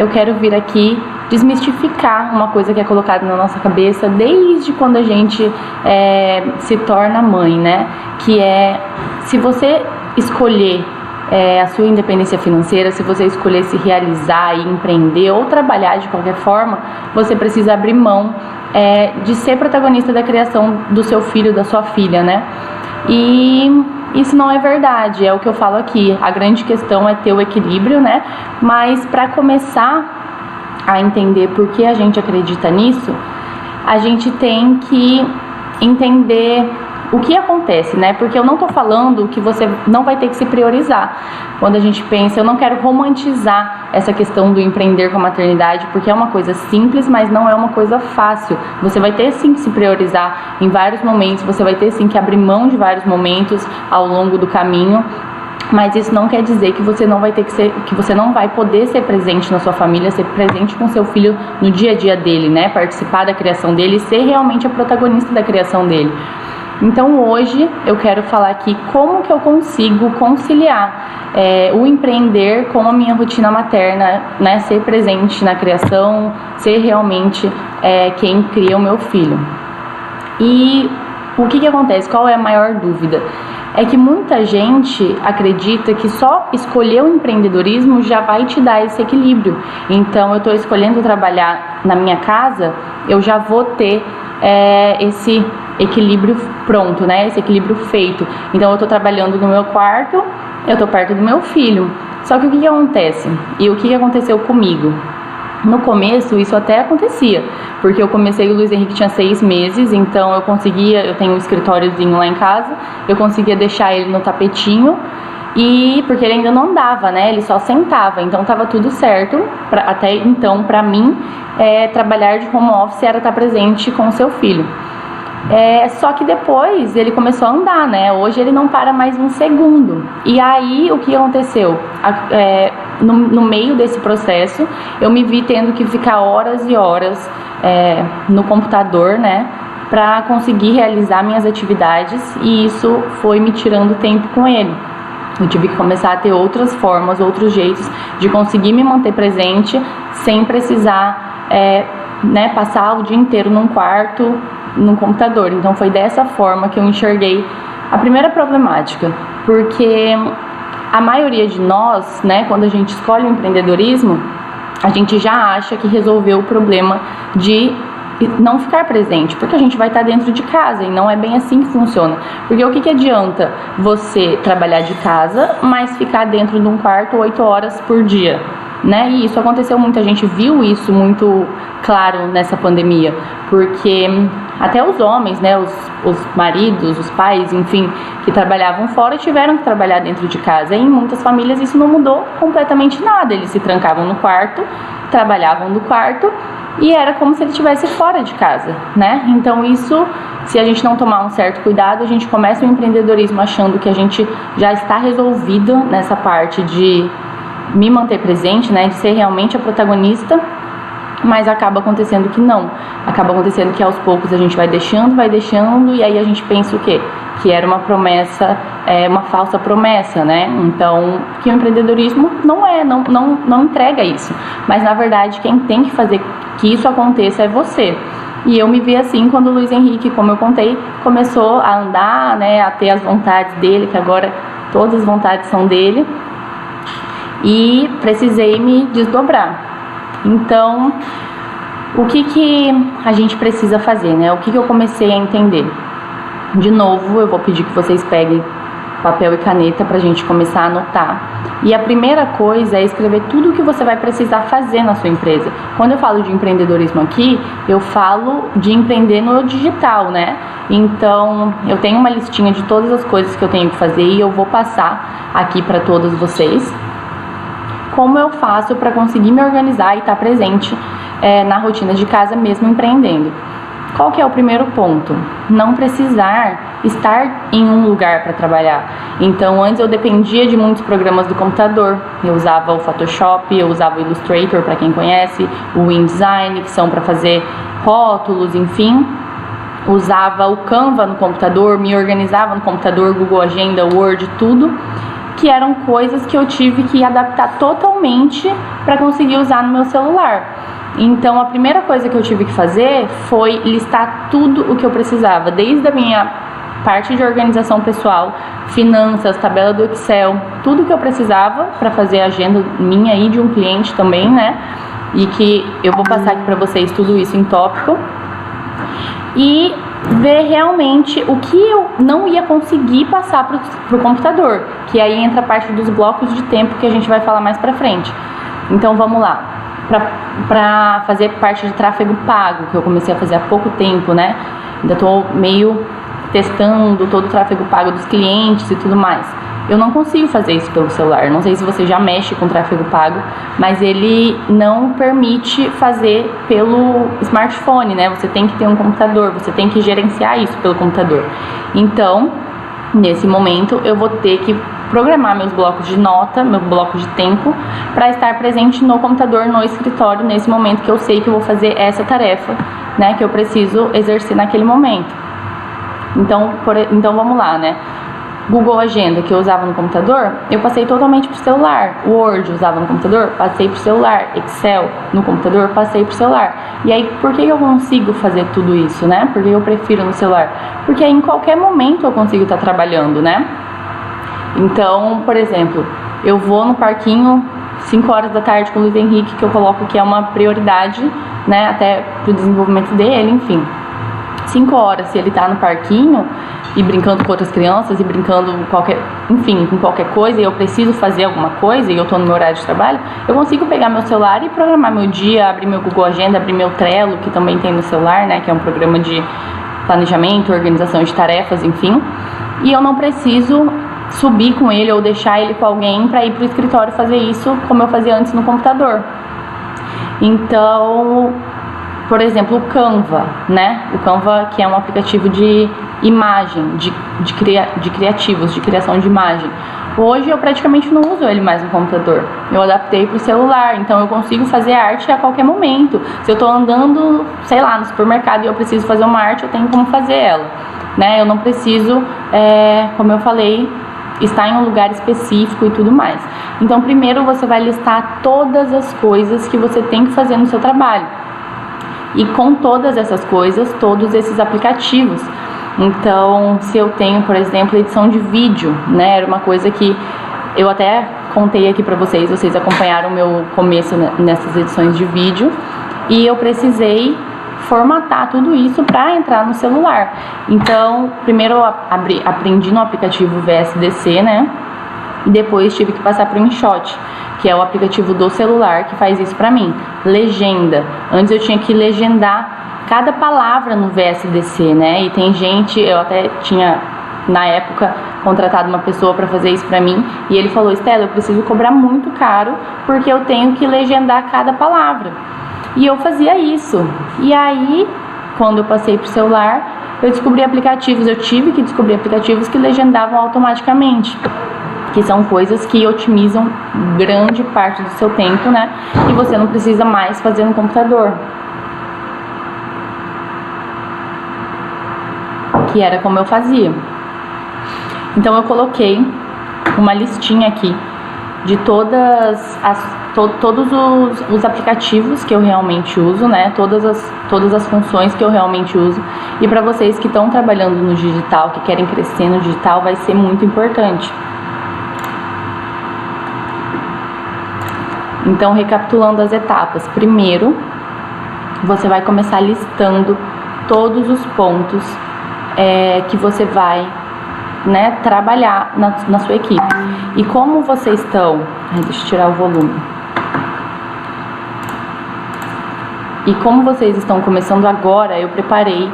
eu quero vir aqui desmistificar uma coisa que é colocada na nossa cabeça desde quando a gente se torna mãe, né? Que é, se você escolher a sua independência financeira, se você escolher se realizar e empreender ou trabalhar de qualquer forma, você precisa abrir mão de ser protagonista da criação do seu filho, da sua filha, né? E isso não é verdade, é o que eu falo aqui. A grande questão é ter o equilíbrio, né? Mas para começar a entender por que a gente acredita nisso, a gente tem que entender o que acontece, né? Porque eu não tô falando que você não vai ter que se priorizar. Quando a gente pensa, eu não quero romantizar essa questão do empreender com a maternidade, porque é uma coisa simples, mas não é uma coisa fácil. Você vai ter sim que se priorizar em vários momentos, você vai ter sim que abrir mão de vários momentos ao longo do caminho. Mas isso não quer dizer que você não vai ter que você não vai poder ser presente na sua família, ser presente com seu filho no dia a dia dele, né? Participar da criação dele e ser realmente a protagonista da criação dele. Então hoje eu quero falar aqui como que eu consigo conciliar o empreender com a minha rotina materna, né? Ser presente na criação, ser realmente quem cria o meu filho. E o que acontece? Qual é a maior dúvida? É que muita gente acredita que só escolher o empreendedorismo já vai te dar esse equilíbrio. Então, eu estou escolhendo trabalhar na minha casa, eu já vou ter esse equilíbrio pronto, né? Esse equilíbrio feito. Então, eu estou trabalhando no meu quarto, eu estou perto do meu filho. Só que o que acontece? E o que aconteceu comigo? No começo isso até acontecia, porque eu comecei, o Luiz Henrique tinha 6 meses, então eu tenho um escritóriozinho lá em casa, eu conseguia deixar ele no tapetinho, e porque ele ainda não andava, né, ele só sentava, então tava tudo certo, até então pra mim, trabalhar de home office era estar presente com o seu filho. Só que depois ele começou a andar, né? Hoje ele não para mais um segundo. E aí o que aconteceu? No meio desse processo, eu me vi tendo que ficar horas e horas no computador, né? Para conseguir realizar minhas atividades, e isso foi me tirando tempo com ele. Eu tive que começar a ter outras formas, outros jeitos de conseguir me manter presente sem precisar passar o dia inteiro num quarto, no computador. Então foi dessa forma que eu enxerguei a primeira problemática, porque a maioria de nós, né, quando a gente escolhe o empreendedorismo, a gente já acha que resolveu o problema de não ficar presente, porque a gente vai estar dentro de casa, e não é bem assim que funciona. Porque o que adianta você trabalhar de casa, mas ficar dentro de um quarto 8 horas por dia? Né? E isso aconteceu muito, a gente viu isso muito claro nessa pandemia, porque até os homens, né, os maridos, os pais, enfim, que trabalhavam fora tiveram que trabalhar dentro de casa, e em muitas famílias isso não mudou completamente nada, eles se trancavam no quarto, trabalhavam no quarto, e era como se ele estivesse fora de casa, né? Então isso, se a gente não tomar um certo cuidado, a gente começa o empreendedorismo achando que a gente já está resolvido nessa parte de me manter presente, né, de ser realmente a protagonista, mas acaba acontecendo que não. Acaba acontecendo que aos poucos a gente vai deixando, e aí a gente pensa o quê? Que era uma promessa, uma falsa promessa, né? Então, que o empreendedorismo não entrega isso. Mas, na verdade, quem tem que fazer que isso aconteça é você. E eu me vi assim quando o Luiz Henrique, como eu contei, começou a andar, né, a ter as vontades dele, que agora todas as vontades são dele, e precisei me desdobrar. Então, o que a gente precisa fazer, né? O que eu comecei a entender? De novo, eu vou pedir que vocês peguem papel e caneta pra gente começar a anotar. E a primeira coisa é escrever tudo o que você vai precisar fazer na sua empresa. Quando eu falo de empreendedorismo aqui, eu falo de empreender no digital, né? Então, eu tenho uma listinha de todas as coisas que eu tenho que fazer, e eu vou passar aqui para todos vocês como eu faço para conseguir me organizar e estar presente na rotina de casa, mesmo empreendendo. Qual que é o primeiro ponto? Não precisar estar em um lugar para trabalhar. Então, antes eu dependia de muitos programas do computador. Eu usava o Photoshop, eu usava o Illustrator, para quem conhece, o InDesign, que são para fazer rótulos, enfim. Usava o Canva no computador, me organizava no computador, Google Agenda, Word, tudo. que eram coisas que eu tive que adaptar totalmente para conseguir usar no meu celular. Então a primeira coisa que eu tive que fazer foi listar tudo o que eu precisava, desde a minha parte de organização pessoal, finanças, tabela do Excel, tudo que eu precisava para fazer a agenda minha e de um cliente também, né? E que eu vou passar aqui para vocês tudo isso em tópico. E ver realmente o que eu não ia conseguir passar pro computador, que aí entra a parte dos blocos de tempo que a gente vai falar mais pra frente. Então vamos lá, pra fazer parte de tráfego pago, que eu comecei a fazer há pouco tempo, né? Ainda tô meio testando todo o tráfego pago dos clientes e tudo mais. Eu não consigo fazer isso pelo celular. Não sei se você já mexe com tráfego pago, mas ele não permite fazer pelo smartphone, né? Você tem que ter um computador, você tem que gerenciar isso pelo computador. Então, nesse momento, eu vou ter que programar meus blocos de nota, meu bloco de tempo, para estar presente no computador, no escritório, nesse momento que eu sei que eu vou fazer essa tarefa, né? Que eu preciso exercer naquele momento. Então vamos lá, né? Google Agenda, que eu usava no computador, eu passei totalmente pro celular. Word, eu usava no computador, passei pro celular. Excel, no computador, passei pro celular. E aí, por que eu consigo fazer tudo isso, né? Por que eu prefiro no celular? Porque aí, em qualquer momento eu consigo estar trabalhando, né? Então, por exemplo, eu vou no parquinho 5 horas da tarde com o Luiz Henrique, que eu coloco que é uma prioridade, né? Até pro desenvolvimento dele, enfim. 5 horas, se ele tá no parquinho e brincando com outras crianças e brincando com qualquer coisa, e eu preciso fazer alguma coisa e eu tô no meu horário de trabalho, eu consigo pegar meu celular e programar meu dia, abrir meu Google Agenda, abrir meu Trello, que também tem no celular, né, que é um programa de planejamento, organização de tarefas, enfim, e eu não preciso subir com ele ou deixar ele com alguém para ir pro escritório fazer isso como eu fazia antes no computador. Então, por exemplo, o Canva, né? O Canva, que é um aplicativo de imagem, de criativos, de criação de imagem. Hoje eu praticamente não uso ele mais no computador. Eu adaptei para o celular, então eu consigo fazer arte a qualquer momento. Se eu estou andando, sei lá, no supermercado e eu preciso fazer uma arte, eu tenho como fazer ela, né? Eu não preciso, como eu falei, estar em um lugar específico e tudo mais. Então, primeiro você vai listar todas as coisas que você tem que fazer no seu trabalho. E com todas essas coisas, todos esses aplicativos. Então, se eu tenho, por exemplo, edição de vídeo, né? Era uma coisa que eu até contei aqui pra vocês acompanharam o meu começo nessas edições de vídeo. E eu precisei formatar tudo isso para entrar no celular. Então, primeiro eu aprendi no aplicativo VSDC, né? E depois tive que passar para o InShot, que é o aplicativo do celular que faz isso pra mim. Legenda. Antes eu tinha que legendar cada palavra no VSDC, né? E tem gente, eu até tinha na época contratado uma pessoa para fazer isso pra mim, e ele falou: Estela, eu preciso cobrar muito caro porque eu tenho que legendar cada palavra. E eu fazia isso. E aí, quando eu passei pro celular, eu descobri aplicativos, eu tive que descobrir aplicativos que legendavam automaticamente, que são coisas que otimizam grande parte do seu tempo, né? E você não precisa mais fazer no computador. Que era como eu fazia. Então eu coloquei uma listinha aqui de todos os aplicativos que eu realmente uso, né? Todas as funções que eu realmente uso. E para vocês que estão trabalhando no digital, que querem crescer no digital, vai ser muito importante. Então, recapitulando as etapas. Primeiro, você vai começar listando todos os pontos que você vai, né, trabalhar na sua equipe. E como vocês estão... deixa eu tirar o volume. E como vocês estão começando agora, eu preparei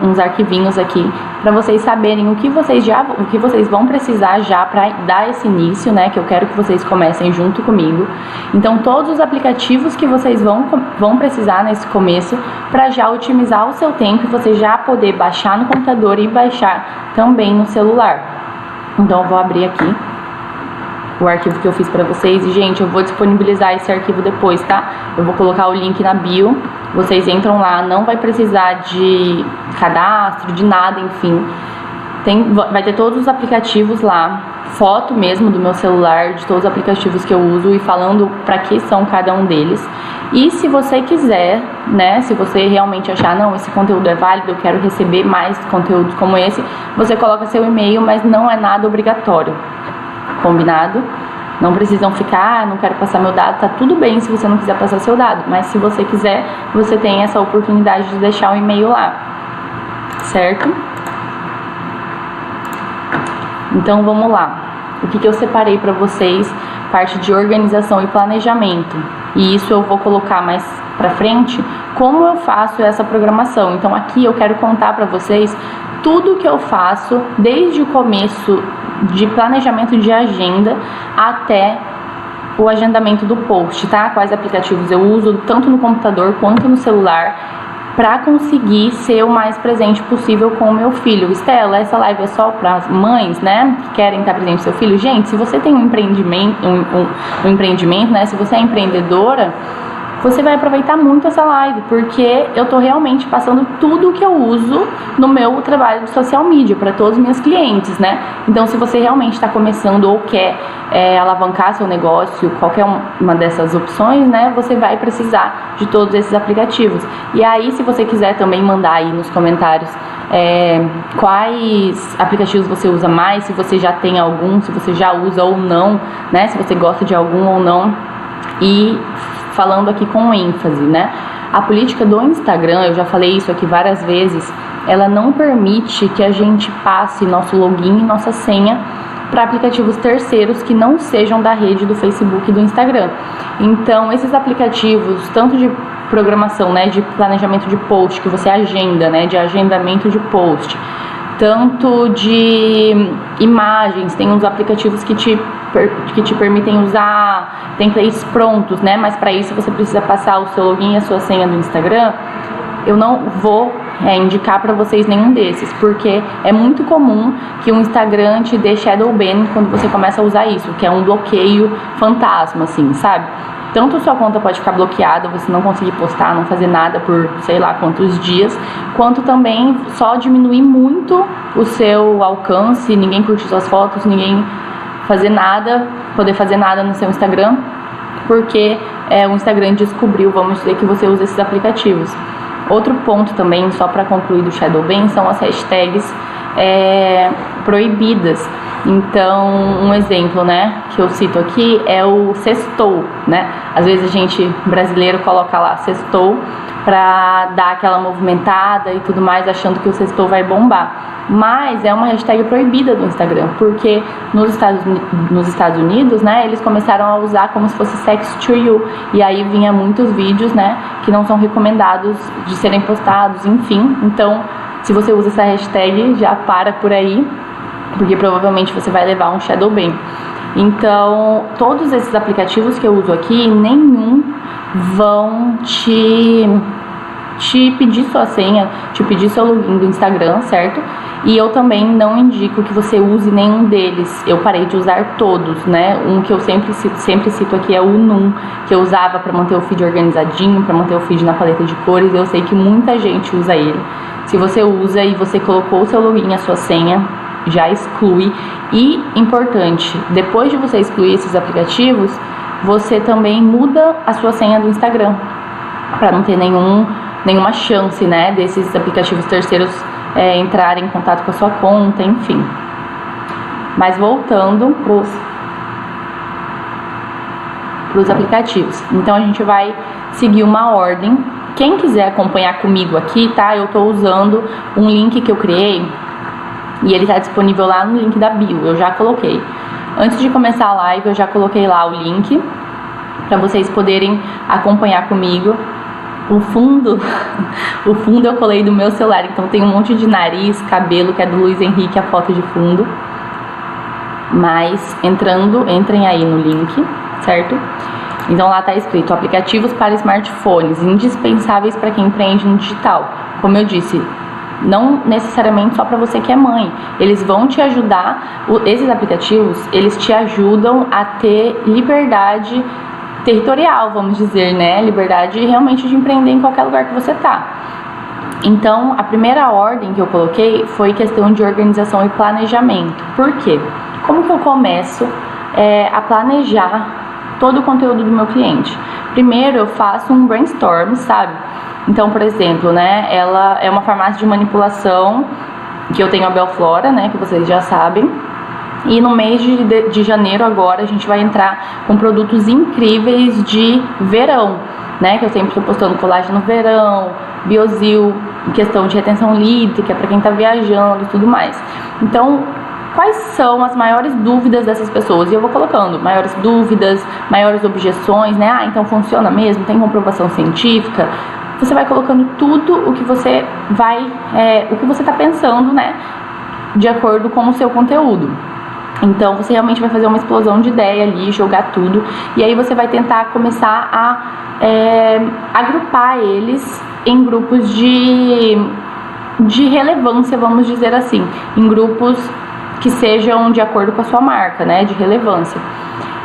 uns arquivinhos aqui para vocês saberem o que vocês vão precisar já para dar esse início, né? Que eu quero que vocês comecem junto comigo. Então, todos os aplicativos que vocês vão precisar nesse começo para já otimizar o seu tempo e você já poder baixar no computador e baixar também no celular. Então, eu vou abrir aqui o arquivo que eu fiz pra vocês. E, gente, eu vou disponibilizar esse arquivo depois, tá? Eu vou colocar o link na bio. Vocês entram lá, não vai precisar de cadastro, de nada, enfim. vai ter todos os aplicativos lá, foto mesmo do meu celular, de todos os aplicativos que eu uso e falando para que são cada um deles. E se você quiser, né, se você realmente achar, não, esse conteúdo é válido, eu quero receber mais conteúdos como esse, você coloca seu e-mail, mas não é nada obrigatório, combinado? Não precisam ficar, não quero passar meu dado, tá tudo bem se você não quiser passar seu dado, mas se você quiser, você tem essa oportunidade de deixar o e-mail lá, certo? Então vamos lá, o que eu separei para vocês, parte de organização e planejamento, e isso eu vou colocar mais para frente, como eu faço essa programação. Então aqui eu quero contar para vocês tudo que eu faço desde o começo de planejamento de agenda até o agendamento do post, tá? Quais aplicativos eu uso, tanto no computador quanto no celular, para conseguir ser o mais presente possível com o meu filho. Estela, essa live é só para as mães, né, que querem estar presente com seu filho? Gente, se você tem um empreendimento, né, se você é empreendedora, você vai aproveitar muito essa live, porque eu tô realmente passando tudo o que eu uso no meu trabalho de social media para todos os meus clientes, né? Então, se você realmente está começando ou quer alavancar seu negócio, qualquer uma dessas opções, né? Você vai precisar de todos esses aplicativos. E aí, se você quiser também mandar aí nos comentários quais aplicativos você usa mais, se você já tem algum, se você já usa ou não, né? Se você gosta de algum ou não. E falando aqui com ênfase, né? A política do Instagram, eu já falei isso aqui várias vezes, ela não permite que a gente passe nosso login e nossa senha para aplicativos terceiros que não sejam da rede do Facebook e do Instagram. Então, esses aplicativos, tanto de programação, né, de planejamento de post, que você agenda, né, de agendamento de post, tanto de imagens, tem uns aplicativos que te permitem usar templates prontos, né? Mas para isso você precisa passar o seu login e a sua senha do Instagram. Eu não vou indicar para vocês nenhum desses, porque é muito comum que o Instagram te dê shadow ban quando você começa a usar isso, que é um bloqueio fantasma, assim, sabe? Tanto sua conta pode ficar bloqueada, você não conseguir postar, não fazer nada por sei lá quantos dias, quanto também só diminuir muito o seu alcance, ninguém curtir suas fotos, ninguém poder fazer nada no seu Instagram, porque o Instagram descobriu, vamos dizer, que você usa esses aplicativos. Outro ponto também, só para concluir do shadow ban, são as hashtags proibidas. Então, um exemplo, né, que eu cito aqui é o sextou, né? Às vezes a gente, brasileiro, coloca lá sextou pra dar aquela movimentada e tudo mais, achando que o sextou vai bombar. Mas é uma hashtag proibida do Instagram, porque nos Estados Unidos, né, eles começaram a usar como se fosse sex to you, e aí vinha muitos vídeos, né, que não são recomendados de serem postados, enfim. Então, se você usa essa hashtag, já para por aí, porque provavelmente você vai levar um shadow ban. Então, todos esses aplicativos que eu uso aqui, nenhum vão te pedir sua senha, te pedir seu login do Instagram, certo? E eu também não indico que você use nenhum deles. Eu parei de usar todos, né? Um que eu sempre cito aqui é o Num, que eu usava para manter o feed organizadinho, para manter o feed na paleta de cores. Eu sei que muita gente usa ele. Se você usa e você colocou o seu login, a sua senha, já exclui. E, importante, depois de você excluir esses aplicativos, você também muda a sua senha do Instagram, para não ter nenhuma chance, né, desses aplicativos terceiros entrarem em contato com a sua conta, enfim. Mas voltando pros aplicativos. Então a gente vai seguir uma ordem. Quem quiser acompanhar comigo aqui, tá? Eu tô usando um link que eu criei e ele tá disponível lá no link da bio, eu já coloquei. Antes de começar a live, eu já coloquei lá o link para vocês poderem acompanhar comigo. O fundo eu colei do meu celular, então tem um monte de nariz, cabelo, que é do Luiz Henrique, a foto de fundo. Mas entrem aí no link, certo? Então lá tá escrito aplicativos para smartphones, indispensáveis para quem empreende no digital. Como eu disse, não necessariamente só para você que é mãe. Eles vão te ajudar, esses aplicativos, eles te ajudam a ter liberdade territorial, vamos dizer, né? Liberdade realmente de empreender em qualquer lugar que você tá. Então, a primeira ordem que eu coloquei foi questão de organização e planejamento. Por quê? Como que eu começo a planejar todo o conteúdo do meu cliente? Primeiro, eu faço um brainstorm, sabe? Então, por exemplo, né, ela é uma farmácia de manipulação, que eu tenho a Belflora, né, que vocês já sabem. E no mês de janeiro agora a gente vai entrar com produtos incríveis de verão, né? Que eu sempre estou postando colágeno no verão, Biosil, questão de retenção lítrica para quem está viajando e tudo mais. Então, quais são as maiores dúvidas dessas pessoas? E eu vou colocando maiores dúvidas, maiores objeções, né? Ah, então funciona mesmo? Tem comprovação científica? Você vai colocando tudo o que você vai, o que você está pensando, né? De acordo com o seu conteúdo. Então, você realmente vai fazer uma explosão de ideia ali, jogar tudo. E aí você vai tentar começar a agrupar eles em grupos de relevância, vamos dizer assim. Em grupos que sejam de acordo com a sua marca, né? De relevância.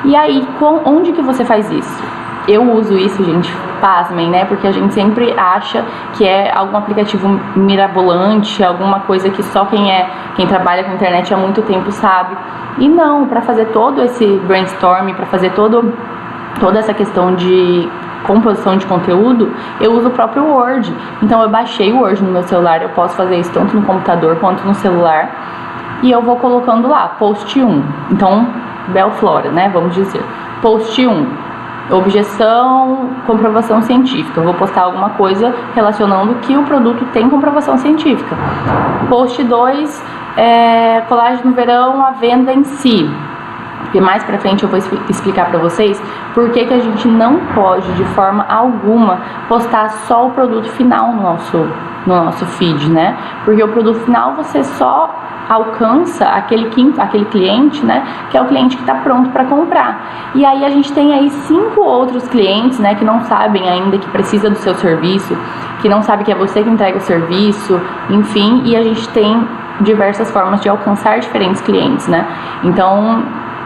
E aí, onde que você faz isso? Eu uso isso, gente, pasmem, né? Porque a gente sempre acha que é algum aplicativo mirabolante, alguma coisa que só quem trabalha com internet há muito tempo sabe. E não, para fazer todo esse brainstorming, para fazer toda essa questão de composição de conteúdo, eu uso o próprio Word. Então eu baixei o Word no meu celular, eu posso fazer isso tanto no computador quanto no celular. E eu vou colocando lá, post 1. Então, Belflora, né? Vamos dizer. Post 1. Objeção, comprovação científica. Eu vou postar alguma coisa relacionando que o produto tem comprovação científica. Post 2, colágeno no verão, a venda em si. Porque mais pra frente eu vou explicar pra vocês por que a gente não pode, de forma alguma, postar só o produto final no nosso feed, né? Porque o produto final você só alcança aquele cliente, né, que é o cliente que está pronto para comprar. E aí a gente tem aí 5 outros clientes, né, que não sabem ainda que precisa do seu serviço, que não sabe que é você que entrega o serviço, enfim, e a gente tem diversas formas de alcançar diferentes clientes, né? Então,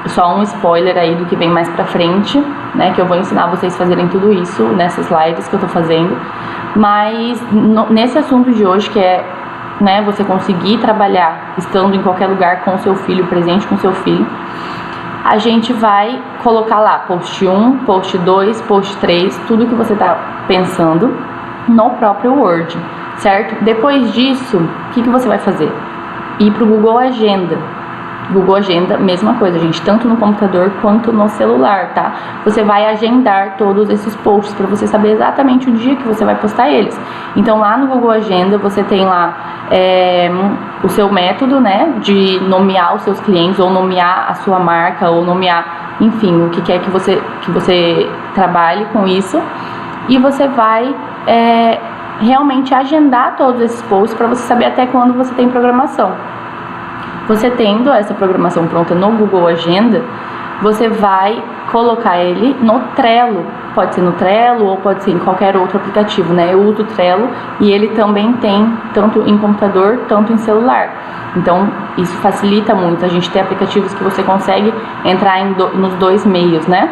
só um spoiler aí do que vem mais pra frente, né, que eu vou ensinar vocês a fazerem tudo isso nessas lives que eu tô fazendo. Mas nesse assunto de hoje, que é, né, você conseguir trabalhar estando em qualquer lugar com o seu filho, presente com o seu filho, a gente vai colocar lá post 1, post 2, post 3, tudo que você tá pensando no próprio Word, certo? Depois disso, o que você vai fazer? Ir pro Google Agenda. Google Agenda, mesma coisa, gente, tanto no computador quanto no celular, tá? Você vai agendar todos esses posts para você saber exatamente o dia que você vai postar eles. Então, lá no Google Agenda, você tem lá o seu método, né, de nomear os seus clientes, ou nomear a sua marca, ou nomear, enfim, o que quer que você trabalhe com isso. E você vai realmente agendar todos esses posts para você saber até quando você tem programação. Você tendo essa programação pronta no Google Agenda, você vai colocar ele no Trello. Pode ser no Trello ou pode ser em qualquer outro aplicativo, né? Eu uso o Trello e ele também tem tanto em computador, tanto em celular. Então, isso facilita muito. A gente tem aplicativos que você consegue entrar nos dois meios, né?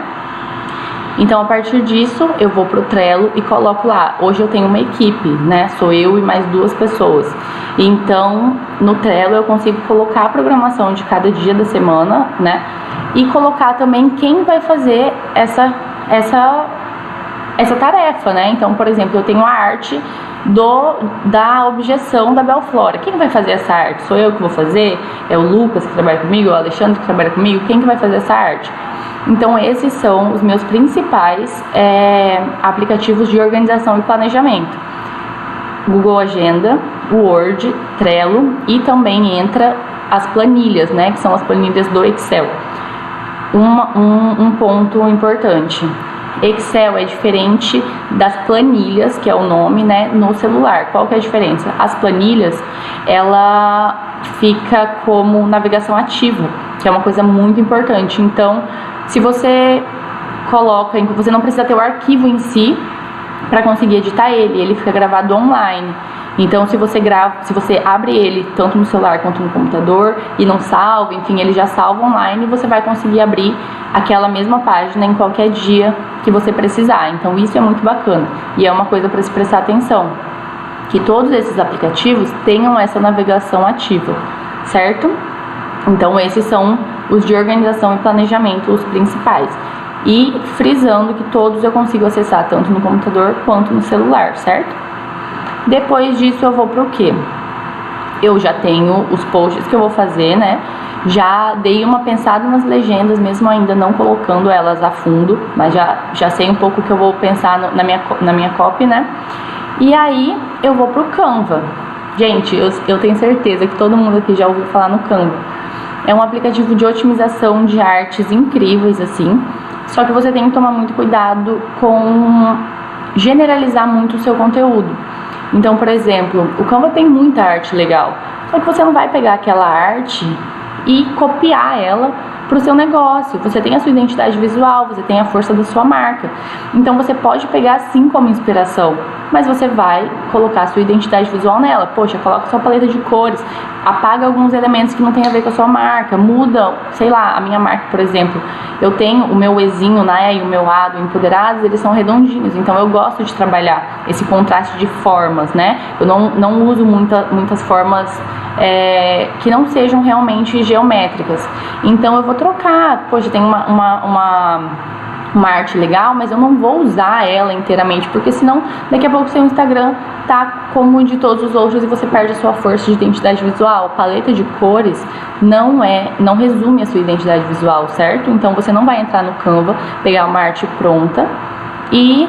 Então, a partir disso, eu vou pro Trello e coloco lá. Hoje eu tenho uma equipe, né? Sou eu e mais 2 pessoas. Então, no Trello eu consigo colocar a programação de cada dia da semana, né? E colocar também quem vai fazer essa tarefa, né? Então, por exemplo, eu tenho a arte da objeção da Belflora. Quem vai fazer essa arte? Sou eu que vou fazer? É o Lucas que trabalha comigo? É o Alexandre que trabalha comigo? Quem que vai fazer essa arte? Então, esses são os meus principais aplicativos de organização e planejamento. Google Agenda, Word, Trello, e também entra as planilhas, né, que são as planilhas do Excel. Um ponto importante: Excel é diferente das planilhas, que é o nome, né, no celular. Qual que é a diferença? As planilhas, ela fica como navegação ativa, que é uma coisa muito importante. Então, se você coloca, você não precisa ter o arquivo em si para conseguir editar ele fica gravado online. Então, se você abre ele tanto no celular quanto no computador e não salva, enfim, ele já salva online, e você vai conseguir abrir aquela mesma página em qualquer dia que você precisar. Então, isso é muito bacana e é uma coisa para se prestar atenção. que todos esses aplicativos tenham essa navegação ativa, certo? Então esses são os de organização e planejamento, os principais. E frisando que todos eu consigo acessar tanto no computador quanto no celular, certo? Depois disso eu vou para o quê? Eu já tenho os posts que eu vou fazer, né? Já dei uma pensada nas legendas, mesmo ainda não colocando elas a fundo, mas já sei um pouco o que eu vou pensar na minha copy, né? E aí eu vou pro Canva. Gente, eu tenho certeza que todo mundo aqui já ouviu falar no Canva. É um aplicativo de otimização de artes incríveis, assim. Só que você tem que tomar muito cuidado com generalizar muito o seu conteúdo. Então, por exemplo, o Canva tem muita arte legal. Só que você não vai pegar aquela arte e copiar ela para o seu negócio. Você tem a sua identidade visual, você tem a força da sua marca. Então você pode pegar sim como inspiração, mas você vai colocar a sua identidade visual nela. Poxa, coloca sua paleta de cores, apaga alguns elementos que não tem a ver com a sua marca, muda, sei lá, a minha marca, por exemplo. Eu tenho o meu Ezinho, né, e o meu A do Empoderados, eles são redondinhos, então eu gosto de trabalhar esse contraste de formas, né? Eu não uso muitas formas que não sejam realmente geométricas. Então eu vou trocar, poxa, tem uma arte legal, mas eu não vou usar ela inteiramente, porque senão daqui a pouco seu Instagram tá como o de todos os outros e você perde a sua força de identidade visual. A paleta de cores não resume a sua identidade visual, certo? Então você não vai entrar no Canva, pegar uma arte pronta e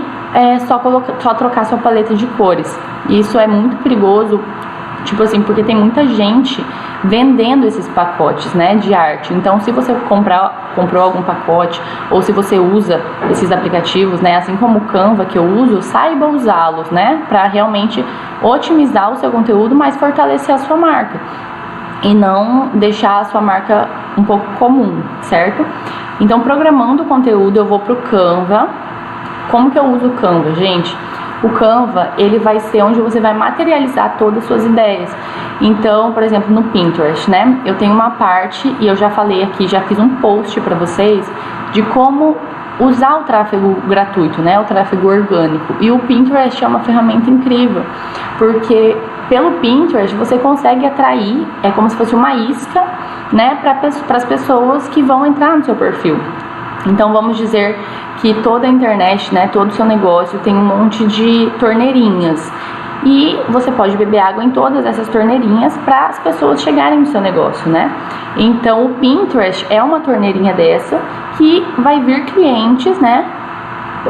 só trocar sua paleta de cores. E isso é muito perigoso, tipo assim, porque tem muita gente vendendo esses pacotes, né, de arte. Então, se você comprou algum pacote, ou se você usa esses aplicativos, né, assim como o Canva que eu uso, saiba usá-los, né, para realmente otimizar o seu conteúdo, mas fortalecer a sua marca e não deixar a sua marca um pouco comum, certo? Então, programando o conteúdo, eu vou pro Canva. Como que eu uso o Canva, gente? O Canva, ele vai ser onde você vai materializar todas as suas ideias. Então, por exemplo, no Pinterest, né? Eu tenho uma parte, e eu já falei aqui, já fiz um post para vocês, de como usar o tráfego gratuito, né? O tráfego orgânico. E o Pinterest é uma ferramenta incrível, porque pelo Pinterest você consegue atrair, é como se fosse uma isca, né? Para as pessoas que vão entrar no seu perfil. Então, vamos dizer que toda a internet, né, todo o seu negócio tem um monte de torneirinhas. E você pode beber água em todas essas torneirinhas para as pessoas chegarem no seu negócio, né? Então, o Pinterest é uma torneirinha dessa que vai vir clientes, né,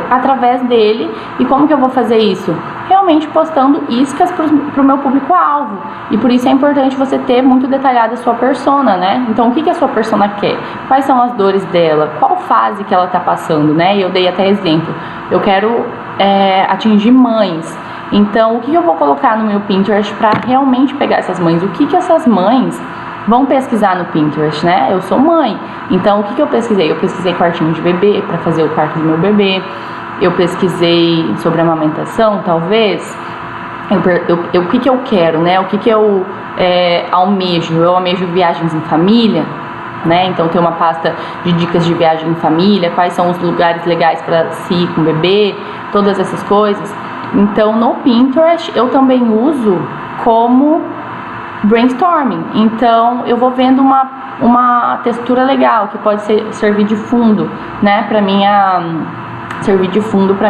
através dele. E como que eu vou fazer isso? Realmente postando iscas para o meu público-alvo. E por isso é importante você ter muito detalhada a sua persona, né? Então, o que a sua persona quer? Quais são as dores dela? Qual fase que ela está passando, né? E eu dei até exemplo. Eu quero atingir mães. Então, o que eu vou colocar no meu Pinterest para realmente pegar essas mães? O que essas mães vão pesquisar no Pinterest, né? Eu sou mãe. Então, o que eu pesquisei? Eu pesquisei quartinho de bebê para fazer o quarto do meu bebê. Eu pesquisei sobre amamentação, talvez. O que eu quero, né? O que eu almejo? Eu almejo viagens em família, né? Então tem uma pasta de dicas de viagem em família, quais são os lugares legais para se ir com o bebê, todas essas coisas. Então no Pinterest eu também uso como brainstorming. Então eu vou vendo uma textura legal que pode servir de fundo, né? Servir de fundo para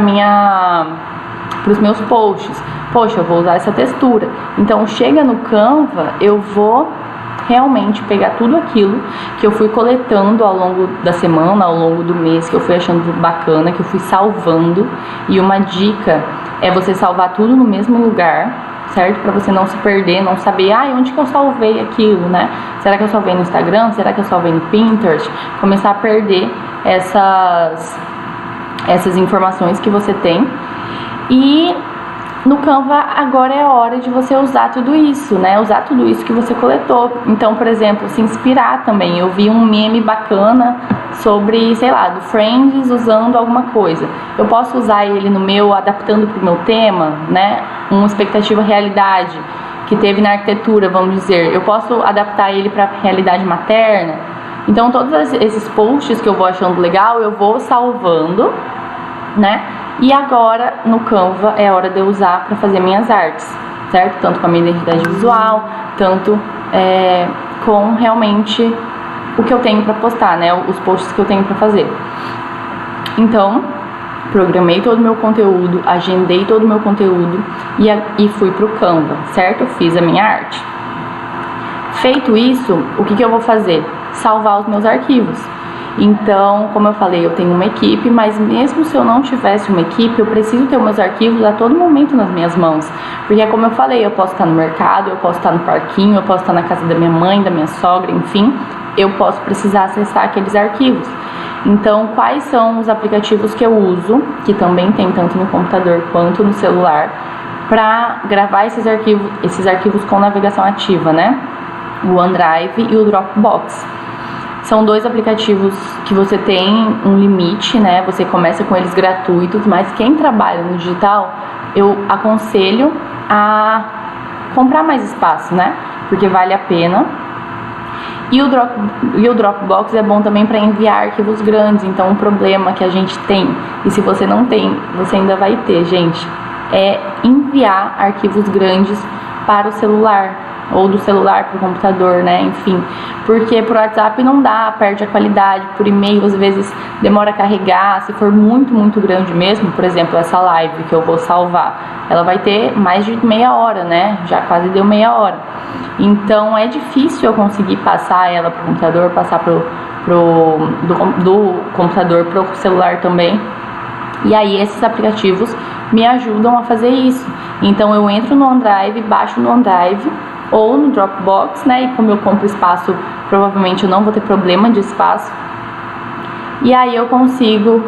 os meus posts. Poxa, eu vou usar essa textura. Então, chega no Canva, eu vou realmente pegar tudo aquilo que eu fui coletando ao longo da semana, ao longo do mês, que eu fui achando bacana, que eu fui salvando. E uma dica é você salvar tudo no mesmo lugar, certo? Para você não se perder, não saber, onde que eu salvei aquilo, né? Será que eu salvei no Instagram? Será que eu salvei no Pinterest? Começar a perder essas informações que você tem. E no Canva agora é a hora de você usar tudo isso, né? Usar tudo isso que você coletou. Então, por exemplo, se inspirar também. Eu vi um meme bacana sobre, sei lá, do Friends usando alguma coisa. Eu posso usar ele no meu, adaptando para o meu tema, né? Uma expectativa realidade que teve na arquitetura, vamos dizer. Eu posso adaptar ele para a realidade materna. Então, todos esses posts que eu vou achando legal, eu vou salvando, né? E agora, no Canva, é hora de eu usar para fazer minhas artes, certo? Tanto com a minha identidade visual, tanto com realmente o que eu tenho para postar, né? Os posts que eu tenho para fazer. Então, programei todo o meu conteúdo, agendei todo o meu conteúdo e fui pro Canva, certo? Fiz a minha arte. Feito isso, o que eu vou fazer? Salvar os meus arquivos. Então, como eu falei, eu tenho uma equipe, mas mesmo se eu não tivesse uma equipe, eu preciso ter os meus arquivos a todo momento nas minhas mãos. Porque, como eu falei, eu posso estar no mercado, eu posso estar no parquinho, eu posso estar na casa da minha mãe, da minha sogra, enfim, eu posso precisar acessar aqueles arquivos. Então, quais são os aplicativos que eu uso, que também tem tanto no computador quanto no celular, para gravar esses arquivos com navegação ativa, né? O OneDrive e o Dropbox. São 2 aplicativos que você tem um limite, né? Você começa com eles gratuitos, mas quem trabalha no digital, eu aconselho a comprar mais espaço, né? Porque vale a pena. E o Dropbox é bom também para enviar arquivos grandes. Então, um problema que a gente tem, e se você não tem, você ainda vai ter, gente, é enviar arquivos grandes para o celular, ou do celular para o computador, né? Enfim, porque por WhatsApp não dá, perde a qualidade, por e-mail às vezes demora a carregar, se for muito, muito grande mesmo, por exemplo, essa live que eu vou salvar, ela vai ter mais de meia hora, né? Já quase deu meia hora. Então é difícil eu conseguir passar ela para o computador, passar do computador para o celular também. E aí esses aplicativos me ajudam a fazer isso. Então eu entro no OneDrive, baixo no OneDrive ou no Dropbox, né? E como eu compro espaço, provavelmente eu não vou ter problema de espaço. E aí eu consigo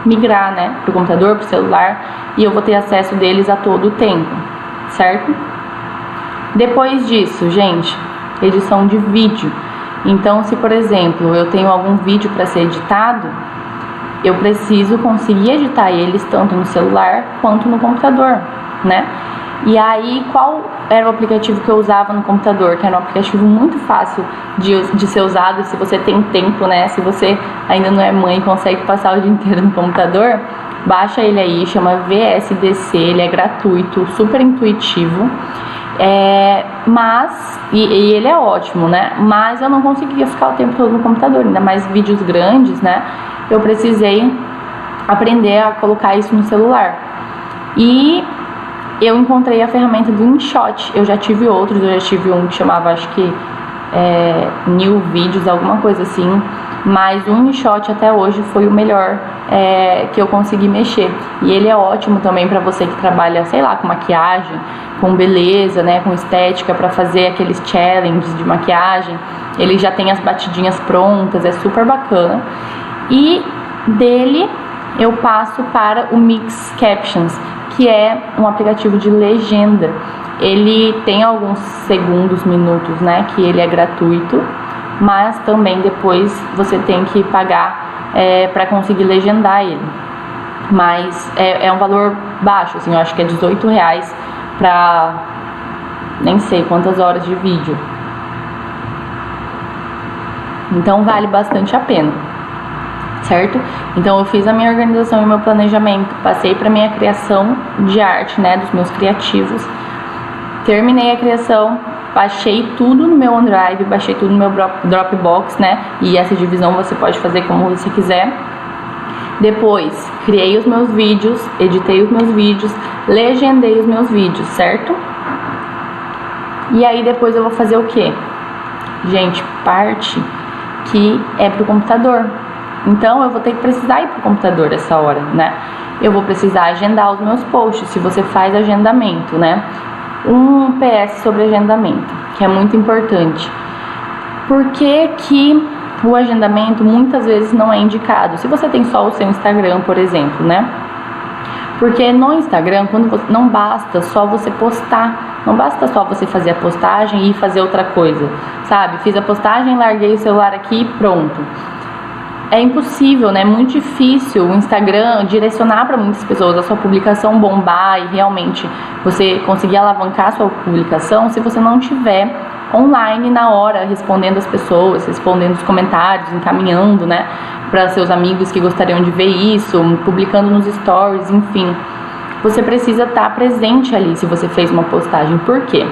migrar, né, pro computador, pro celular, e eu vou ter acesso deles a todo o tempo, certo? Depois disso, gente, edição de vídeo. Então, se por exemplo, eu tenho algum vídeo para ser editado, eu preciso conseguir editar eles tanto no celular quanto no computador, né? E aí, qual era o aplicativo que eu usava no computador? Que era um aplicativo muito fácil de ser usado se você tem tempo, né? Se você ainda não é mãe e consegue passar o dia inteiro no computador, baixa ele aí, chama VSDC, ele é gratuito, super intuitivo. E ele é ótimo, né? Mas eu não conseguia ficar o tempo todo no computador, ainda mais vídeos grandes, né? Eu precisei aprender a colocar isso no celular. E eu encontrei a ferramenta do InShot. Eu já tive outros, eu já tive um que chamava, acho que New Videos, alguma coisa assim. Mas o InShot até hoje foi o melhor que eu consegui mexer. E ele é ótimo também para você que trabalha, sei lá, com maquiagem, com beleza, né, com estética, para fazer aqueles challenges de maquiagem. Ele já tem as batidinhas prontas, é super bacana. E dele eu passo para o Mix Captions, que é um aplicativo de legenda. Ele tem alguns segundos, minutos, né, que ele é gratuito, mas também depois você tem que pagar para conseguir legendar ele. Mas é um valor baixo, assim, eu acho que é R$18 para nem sei quantas horas de vídeo. Então vale bastante a pena, certo? Então eu fiz a minha organização e o meu planejamento, passei para minha criação de arte, né, dos meus criativos, terminei a criação, baixei tudo no meu OneDrive, baixei tudo no meu Dropbox, né, e essa divisão você pode fazer como você quiser. Depois, criei os meus vídeos, editei os meus vídeos, legendei os meus vídeos, certo? E aí depois eu vou fazer o quê? Gente, parte que é pro computador. Então eu vou ter que precisar ir pro computador essa hora, né? Eu vou precisar agendar os meus posts, se você faz agendamento, né? Um PS sobre agendamento, que é muito importante. Por que o agendamento muitas vezes não é indicado? Se você tem só o seu Instagram, por exemplo, né? Porque no Instagram, não basta só você postar, não basta só você fazer a postagem e fazer outra coisa, sabe? Fiz a postagem, larguei o celular aqui e pronto. É impossível, né? É muito difícil o Instagram direcionar para muitas pessoas, a sua publicação bombar e realmente você conseguir alavancar a sua publicação se você não tiver online na hora, respondendo as pessoas, respondendo os comentários, encaminhando, né, para seus amigos que gostariam de ver isso, publicando nos stories, enfim. você precisa estar presente ali se você fez uma postagem. Por quê?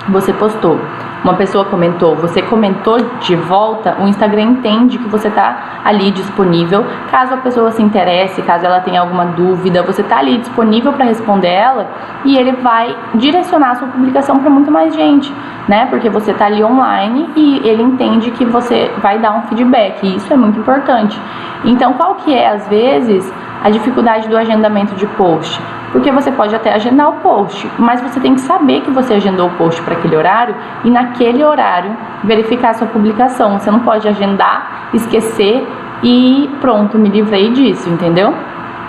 Você postou, uma pessoa comentou, você comentou de volta, o Instagram entende que você está ali disponível. Caso a pessoa se interesse, caso ela tenha alguma dúvida, você está ali disponível para responder ela, e ele vai direcionar a sua publicação para muito mais gente, né? Porque você está ali online e ele entende que você vai dar um feedback, e isso é muito importante. Então, qual que é, às vezes, a dificuldade do agendamento de post? Porque você pode até agendar o post, mas você tem que saber que você agendou o post para aquele horário e naquele horário verificar a sua publicação. Você não pode agendar, esquecer e pronto, me livrei disso, entendeu?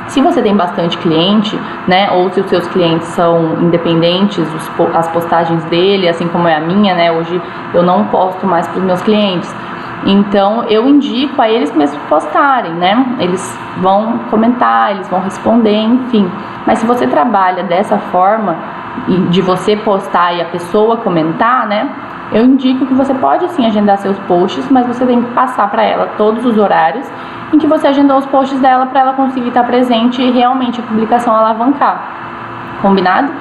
Se você tem bastante cliente, né, ou se os seus clientes são independentes, as postagens dele, assim como é a minha, né, hoje eu não posto mais para os meus clientes. Então, eu indico a eles mesmos postarem, né? Eles vão comentar, eles vão responder, enfim. Mas se você trabalha dessa forma, de você postar e a pessoa comentar, né? Eu indico que você pode sim agendar seus posts, mas você tem que passar para ela todos os horários em que você agendou os posts dela, para ela conseguir estar presente e realmente a publicação alavancar. Combinado?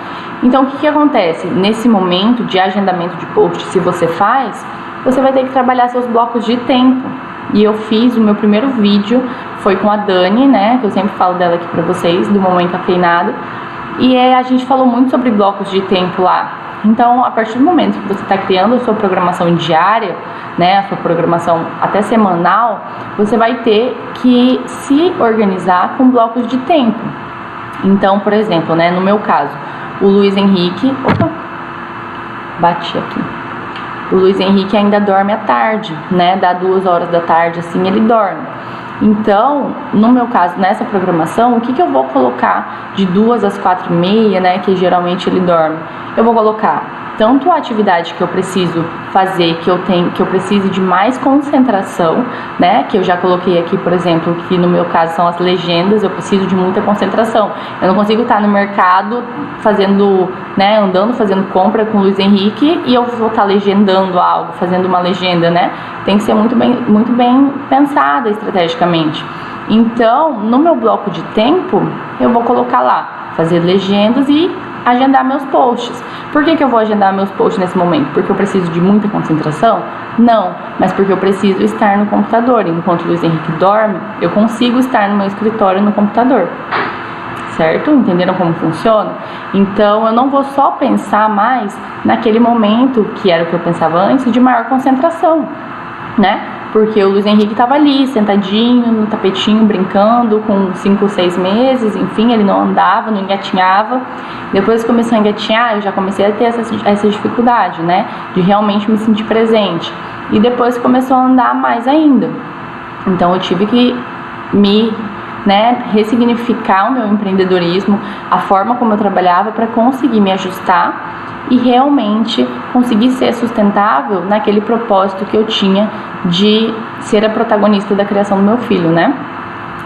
Então, o que acontece? Nesse momento de agendamento de post, se você faz, você vai ter que trabalhar seus blocos de tempo. E eu fiz o meu primeiro vídeo, foi com a Dani, né, que eu sempre falo dela aqui pra vocês, do Mamãe Cafeinada. E a gente falou muito sobre blocos de tempo lá. Então, a partir do momento que você está criando a sua programação diária, né, a sua programação até semanal, você vai ter que se organizar com blocos de tempo. Então, por exemplo, né, no meu caso, o Luiz Henrique... Opa! Bati aqui. O Luiz Henrique ainda dorme à tarde, né? Dá 2 horas da tarde, assim, ele dorme. Então, no meu caso, nessa programação, o que eu vou colocar de 2 às 4h30, né? Que geralmente ele dorme. Eu vou colocar tanto a atividade que eu preciso fazer, que eu preciso de mais concentração, né? Que eu já coloquei aqui, por exemplo, que no meu caso são as legendas, eu preciso de muita concentração. Eu não consigo estar no mercado fazendo, né, andando, fazendo compra com o Luiz Henrique e eu vou estar legendando algo, fazendo uma legenda, né? Tem que ser muito bem pensada estrategicamente. Então, no meu bloco de tempo, eu vou colocar lá, fazer legendas e agendar meus posts. Por que eu vou agendar meus posts nesse momento? Porque eu preciso de muita concentração? Não, mas porque eu preciso estar no computador. Enquanto o Luiz Henrique dorme, eu consigo estar no meu escritório no computador. Certo? Entenderam como funciona? Então, eu não vou só pensar mais naquele momento, que era o que eu pensava antes, de maior concentração, né? Porque o Luiz Henrique estava ali, sentadinho, no tapetinho, brincando, com 5 ou 6 meses, enfim, ele não andava, não engatinhava. Depois que começou a engatinhar, eu já comecei a ter essa dificuldade, né, de realmente me sentir presente. E depois começou a andar mais ainda. Então eu tive que ressignificar o meu empreendedorismo, a forma como eu trabalhava, para conseguir me ajustar e realmente conseguir ser sustentável naquele propósito que eu tinha de ser a protagonista da criação do meu filho, né?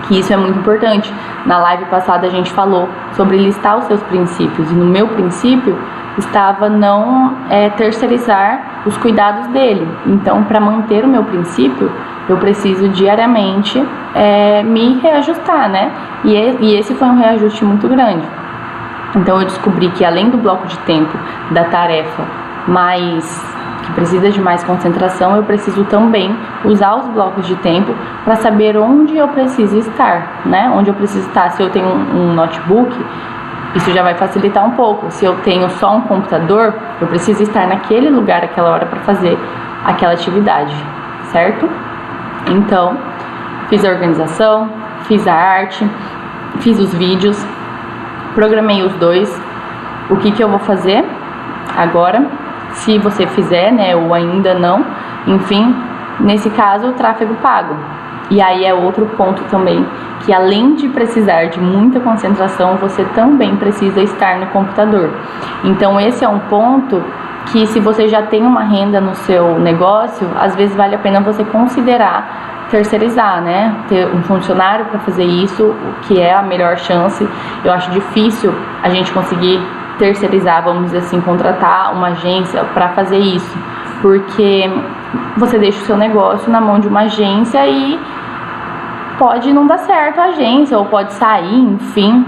Que isso é muito importante. Na live passada a gente falou sobre listar os seus princípios, e no meu princípio estava não terceirizar os cuidados dele. Então, para manter o meu princípio, eu preciso diariamente me reajustar, né? E esse foi um reajuste muito grande. Então, eu descobri que além do bloco de tempo da tarefa que precisa de mais concentração, eu preciso também usar os blocos de tempo para saber onde eu preciso estar, né? Onde eu preciso estar. Se eu tenho um notebook, isso já vai facilitar um pouco. Se eu tenho só um computador, eu preciso estar naquele lugar, aquela hora, para fazer aquela atividade, certo? Então, fiz a organização, fiz a arte, fiz os vídeos, programei os dois. O que eu vou fazer agora? Se você fizer, né, ou ainda não, enfim, nesse caso, o tráfego pago. E aí é outro ponto também, que além de precisar de muita concentração, você também precisa estar no computador. Então esse é um ponto que, se você já tem uma renda no seu negócio, às vezes vale a pena você considerar terceirizar, né? Ter um funcionário para fazer isso, o que é a melhor chance. Eu acho difícil a gente conseguir terceirizar, vamos dizer assim, contratar uma agência para fazer isso, porque você deixa o seu negócio na mão de uma agência e pode não dar certo a agência, ou pode sair, enfim.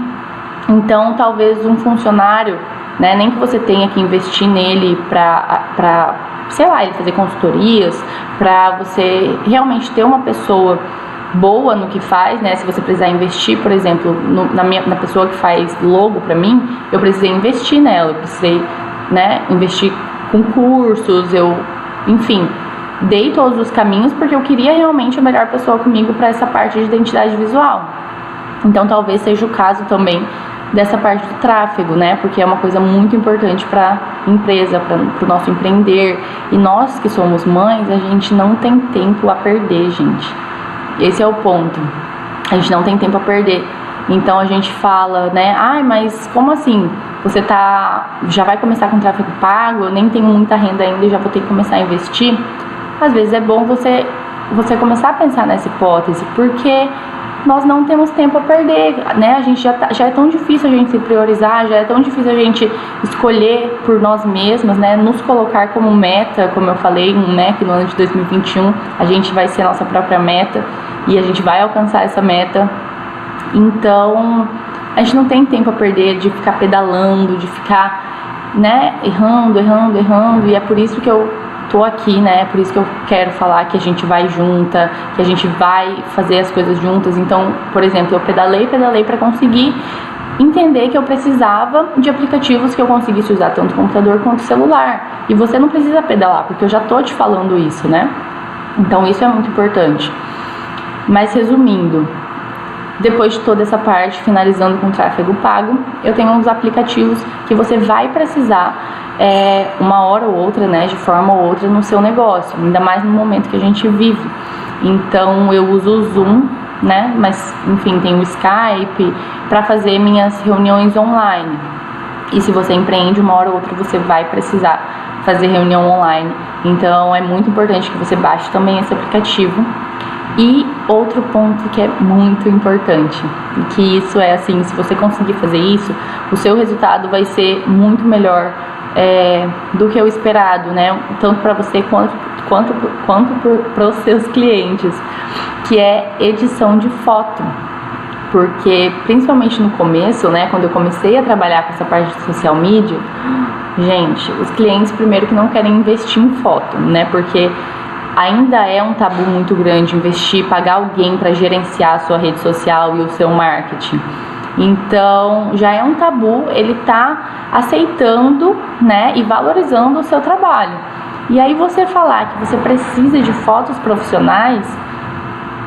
Então, talvez um funcionário, né, nem que você tenha que investir nele para, sei lá, ele fazer consultorias, para você realmente ter uma pessoa boa no que faz, né? Se você precisar investir, por exemplo, na pessoa que faz logo para mim, eu precisei investir nela, eu precisei, né, investir com cursos, enfim, dei todos os caminhos porque eu queria realmente a melhor pessoa comigo para essa parte de identidade visual. Então, talvez seja o caso também dessa parte do tráfego, né? Porque é uma coisa muito importante para empresa, para o nosso empreender. E nós que somos mães, a gente não tem tempo a perder, gente. Esse é o ponto. A gente não tem tempo a perder. Então a gente fala, né? Ai, mas como assim? Você já vai começar com tráfego pago, eu nem tenho muita renda ainda e já vou ter que começar a investir. Às vezes é bom você começar a pensar nessa hipótese, porque nós não temos tempo a perder, né? A gente já é tão difícil a gente se priorizar, já é tão difícil a gente escolher por nós mesmas, né? Nos colocar como meta, como eu falei, né? Que no ano de 2021 a gente vai ser a nossa própria meta e a gente vai alcançar essa meta. Então, a gente não tem tempo a perder de ficar pedalando, de ficar, né? Errando, e é por isso que eu tô aqui, né? Por isso que eu quero falar que a gente vai junta, que a gente vai fazer as coisas juntas. Então, por exemplo, eu pedalei para conseguir entender que eu precisava de aplicativos que eu conseguisse usar tanto computador quanto celular. E você não precisa pedalar, porque eu já tô te falando isso, né? Então, isso é muito importante. Mas resumindo, depois de toda essa parte, finalizando com tráfego pago, eu tenho uns aplicativos que você vai precisar uma hora ou outra, né, de forma ou outra no seu negócio, ainda mais no momento que a gente vive. Então eu uso o Zoom, né, mas enfim, tem o Skype para fazer minhas reuniões online. E se você empreende, uma hora ou outra você vai precisar fazer reunião online. Então é muito importante que você baixe também esse aplicativo. E outro ponto que é muito importante, que isso é assim, se você conseguir fazer isso, o seu resultado vai ser muito melhor do que o esperado, né? Tanto para você quanto para os seus clientes, que é edição de foto. Porque principalmente no começo, né, quando eu comecei a trabalhar com essa parte de social media, gente, os clientes primeiro que não querem investir em foto, né? Porque ainda é um tabu muito grande investir, pagar alguém para gerenciar a sua rede social e o seu marketing. Então, já é um tabu, ele tá aceitando, né, e valorizando o seu trabalho. E aí você falar que você precisa de fotos profissionais,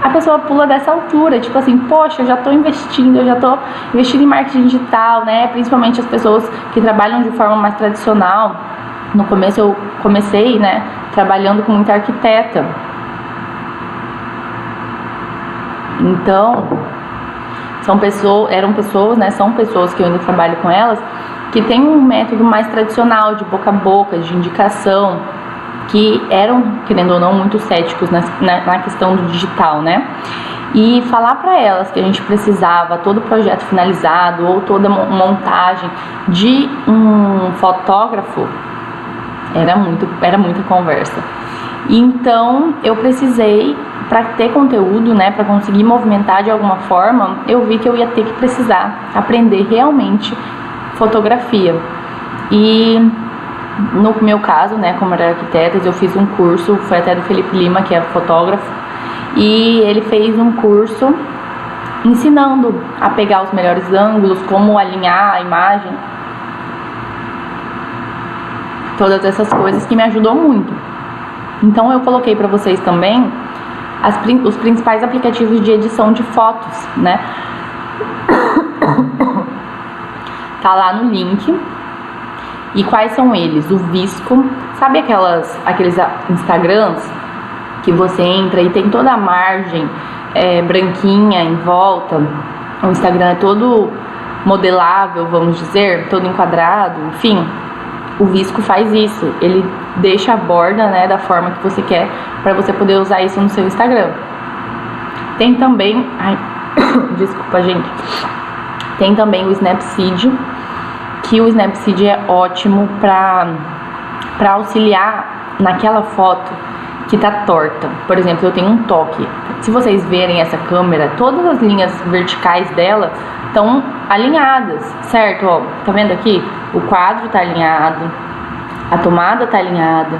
a pessoa pula dessa altura, tipo assim, poxa, eu já tô investindo em marketing digital, né, principalmente as pessoas que trabalham de forma mais tradicional. No começo eu comecei, né, trabalhando com muita arquiteta. Então, são pessoas que eu ainda trabalho com elas, que tem um método mais tradicional, de boca a boca, de indicação, que eram, querendo ou não, muito céticos na questão do digital, né? E falar para elas que a gente precisava todo o projeto finalizado ou toda montagem de um fotógrafo era muita conversa. Então eu precisei, para ter conteúdo, né, para conseguir movimentar de alguma forma, eu vi que eu ia ter que precisar aprender realmente fotografia. E no meu caso, né, como era arquiteta, eu fiz um curso, foi até do Felipe Lima, que é fotógrafo, e ele fez um curso ensinando a pegar os melhores ângulos, como alinhar a imagem, todas essas coisas, que me ajudou muito. Então eu coloquei para vocês também os principais aplicativos de edição de fotos, né? Tá lá no link. E quais são eles? O Visco, sabe aqueles Instagrams que você entra e tem toda a margem branquinha em volta? O Instagram é todo modelável, vamos dizer, todo enquadrado, enfim. O Visco faz isso, ele deixa a borda, né, da forma que você quer, para você poder usar isso no seu Instagram. Tem também, desculpa, gente. Tem também o Snapseed, que o Snapseed é ótimo para auxiliar naquela foto que tá torta. Por exemplo, eu tenho um toque. Se vocês verem essa câmera, todas as linhas verticais dela estão alinhadas, certo? Ó, tá vendo aqui? O quadro tá alinhado, a tomada tá alinhada,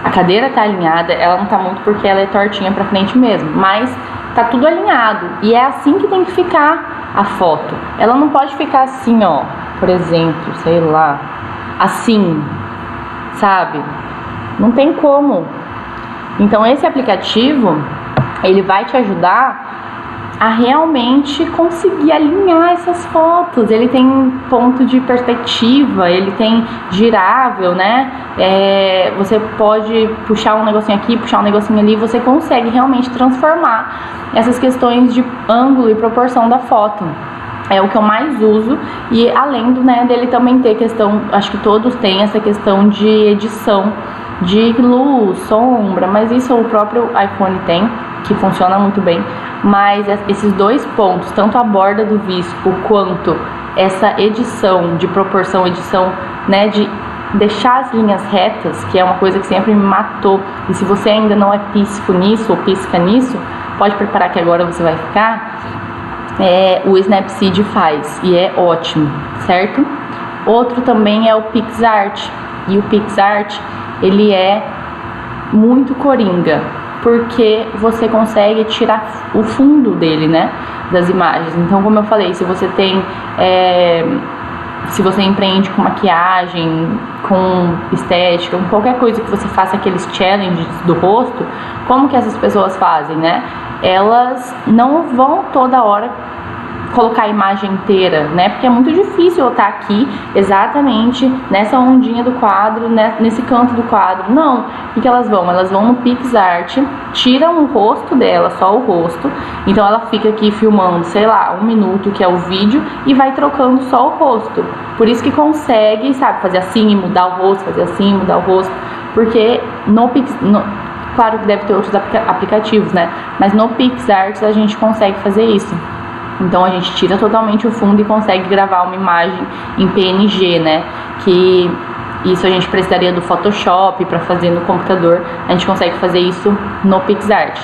a cadeira tá alinhada. Ela não tá muito porque ela é tortinha pra frente mesmo, mas tá tudo alinhado. E é assim que tem que ficar a foto. Ela não pode ficar assim, ó, por exemplo, sei lá, assim, sabe? Não tem como. Então esse aplicativo, ele vai te ajudar a realmente conseguir alinhar essas fotos. Ele tem ponto de perspectiva, ele tem girável, né? Você pode puxar um negocinho aqui, puxar um negocinho ali, você consegue realmente transformar essas questões de ângulo e proporção da foto. É o que eu mais uso, e além do, né, dele também ter questão, acho que todos têm essa questão de edição de luz, sombra, mas isso o próprio iPhone tem, que funciona muito bem. Mas esses dois pontos, tanto a borda do visco quanto essa edição de proporção, edição, né, de deixar as linhas retas, que é uma coisa que sempre me matou. E se você ainda não é pisco nisso ou pisca nisso, pode preparar que agora você vai ficar. O Snapseed faz e é ótimo, certo? Outro também é o PixArt, e o PixArt ele é muito coringa, porque você consegue tirar o fundo dele, né, das imagens. Então, como eu falei, se você tem se você empreende com maquiagem, com estética, com qualquer coisa que você faça aqueles challenges do rosto, como que essas pessoas fazem, né? Elas não vão toda hora colocar a imagem inteira, né? Porque é muito difícil eu estar aqui exatamente nessa ondinha do quadro, né? Nesse canto do quadro. Não. O que elas vão? Elas vão no PixArt, tiram o rosto dela, só o rosto. Então ela fica aqui filmando, sei lá, 1 minuto, que é o vídeo, e vai trocando só o rosto. Por isso que consegue, sabe, fazer assim e mudar o rosto, fazer assim e mudar o rosto. Porque claro que deve ter outros aplicativos, né? Mas no PixArt a gente consegue fazer isso. Então a gente tira totalmente o fundo e consegue gravar uma imagem em PNG, né? Que isso a gente precisaria do Photoshop para fazer no computador. A gente consegue fazer isso no PixArt.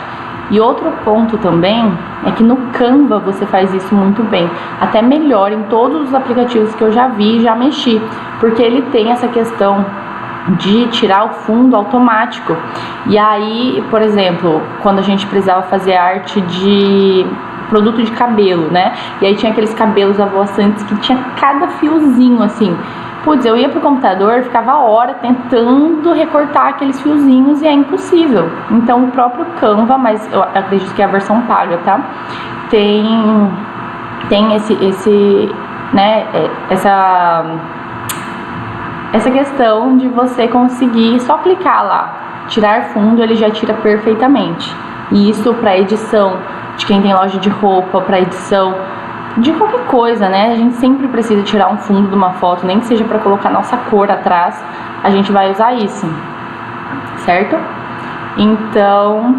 E outro ponto também é que no Canva você faz isso muito bem, até melhor em todos os aplicativos que eu já vi e já mexi, porque ele tem essa questão de tirar o fundo automático. E aí, por exemplo, quando a gente precisava fazer arte de produto de cabelo, né? E aí tinha aqueles cabelos avoaçantes que tinha cada fiozinho assim. Putz, eu ia pro computador, ficava hora tentando recortar aqueles fiozinhos e é impossível. Então o próprio Canva, mas eu acredito que é a versão paga, tá? Tem esse né, essa questão de você conseguir só clicar lá, tirar fundo, ele já tira perfeitamente. E isso para edição de quem tem loja de roupa, para edição de qualquer coisa, né? A gente sempre precisa tirar um fundo de uma foto, nem que seja para colocar nossa cor atrás, a gente vai usar isso, certo? Então,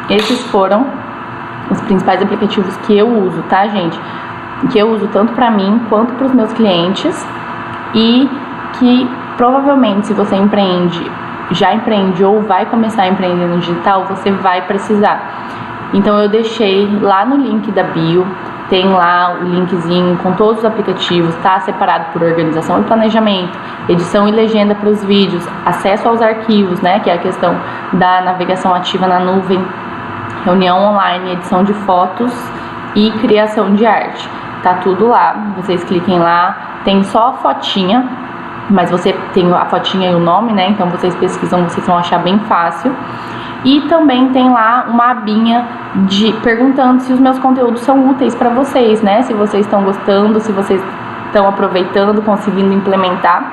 esses foram os principais aplicativos que eu uso, tá, gente? Que eu uso tanto para mim quanto para os meus clientes, e que provavelmente, se você já empreende ou vai começar a empreender no digital, você vai precisar. Então eu deixei lá no link da bio, tem lá o linkzinho com todos os aplicativos, tá separado por organização e planejamento, edição e legenda para os vídeos, acesso aos arquivos, né, que é a questão da navegação ativa na nuvem, reunião online, edição de fotos e criação de arte. Tá tudo lá, vocês cliquem lá, tem só a fotinha, mas você tem a fotinha e o nome, né, então vocês pesquisam, vocês vão achar bem fácil. E também tem lá uma abinha perguntando se os meus conteúdos são úteis para vocês, né? Se vocês estão gostando, se vocês estão aproveitando, conseguindo implementar.